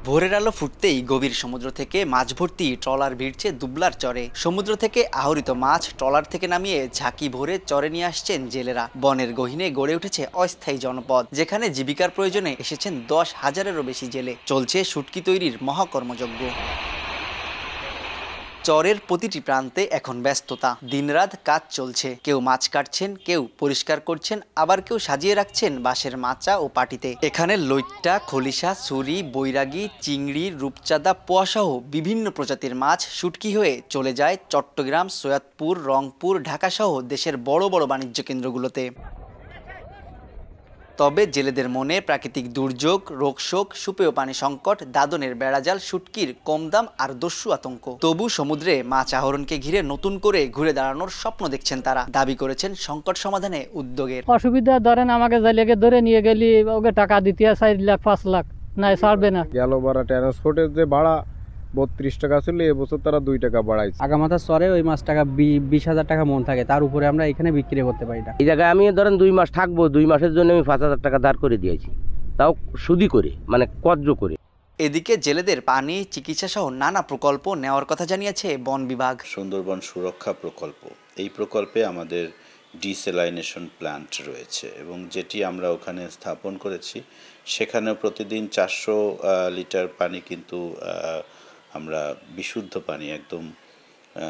ভোরের আলো ফুটতেই গভীর সমুদ্র থেকে মাছ ভর্তি ট্রলার ভিড়ছে দুবলার চরে। সমুদ্র থেকে আহরিত মাছ ট্রলার থেকে নামিয়ে ঝাঁকি ভরে চরে নিয়ে আসছেন জেলেরা। বনের গহীনে গড়ে উঠেছে অস্থায়ী জনপদ, যেখানে জীবিকার প্রয়োজনে এসেছেন 10,000-এরও বেশি জেলে। চলছে শুটকি তৈরির মহাকর্মযজ্ঞ। চরের প্রতিটি প্রান্তে এখন ব্যস্ততা, দিনরাত কাজ চলছে। কেউ মাছ কাটছেন, কেউ পরিষ্কার করছেন, আবার কেউ সাজিয়ে রাখছেন বাঁশের মাচা ও পাটিতে। এখানে লইট্টা, খলিশা, ছুরি, বৈরাগী, চিংড়ি, রূপচাঁদা, পোয়াসহ বিভিন্ন প্রজাতির মাছ শুটকি হয়ে চলে যায় চট্টগ্রাম, সৈয়দপুর, রংপুর, ঢাকাসহ দেশের বড় বড় বাণিজ্য কেন্দ্রগুলোতে। তবে জেলেদের মনে প্রাকৃতিক দুর্যোগ, রোগশোক, সুপেয় পানি সংকট, দাদনের বেড়াজাল, শুটকির কম দাম আর দস্যু আতঙ্ক। তবু সমুদ্রে মাছ আহরণকে ঘিরে নতুন করে ঘুরে দাঁড়ানোর স্বপ্ন দেখছেন তারা। দাবি করেছেন সংকট সমাধানে উদ্যোগের। অসুবিধা ধরেন আমাকে জালিয়াকে ধরে নিয়ে গেলি ওকে টাকা দিতে 4 লাখ 5 লাখ নাই ছাড়বে না। গেল বারা ট্রান্সপোর্টের যে ভাড়া 32 টাকা ছিল, এবছর তারা 2 টাকা বাড়াইছে। আগামাথা চরে ওই মাছ টাকা 20,000 টাকা মন থাকে, তার উপরে আমরা এখানে বিক্রি করতে পারি না। এই জায়গায় আমি ধরেন 2 মাস থাকবো, 2 মাসের জন্য আমি 5,000 টাকা ধার করে দিয়েছি, তাও সুদি করে, মানে কর্জ করে। এদিকে জেলেদের পানি, চিকিৎসা সহ নানা প্রকল্প নেওয়ার কথা জানিয়েছে বন বিভাগ। সুন্দরবন সুরক্ষা প্রকল্প, এই প্রকল্পে আমাদের ডিস্যালাইনেশন প্ল্যান্ট রয়েছে এবং যেটি আমরা ওখানে স্থাপন করেছি, সেখানেও প্রতিদিন 400 লিটার পানি কিন্তু আমরা বিশুদ্ধ পানি, একদম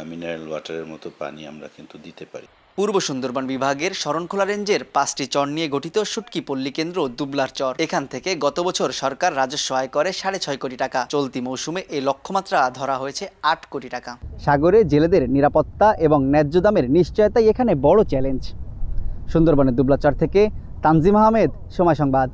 মিনারেল ওয়াটারের মতো পানি আমরা কিন্তু দিতে পারি। পূর্ব সুন্দরবন বিভাগের শরণখোলা রেঞ্জের 5টি চর নিয়ে গঠিত শুটকি পল্লী কেন্দ্র দুবলার চর। এখান থেকে গত বছর সরকার রাজস্ব আয় করে 6.5 কোটি টাকা। চলতি মৌসুমে এই লক্ষ্যমাত্রা ধরা হয়েছে 8 কোটি টাকা। সাগরে জেলেদের নিরাপত্তা এবং ন্যায্য দামের নিশ্চয়তাই এখানে বড় চ্যালেঞ্জ। সুন্দরবনের দুবলার চর থেকে তানজিম আহমেদ, সময় সংবাদ।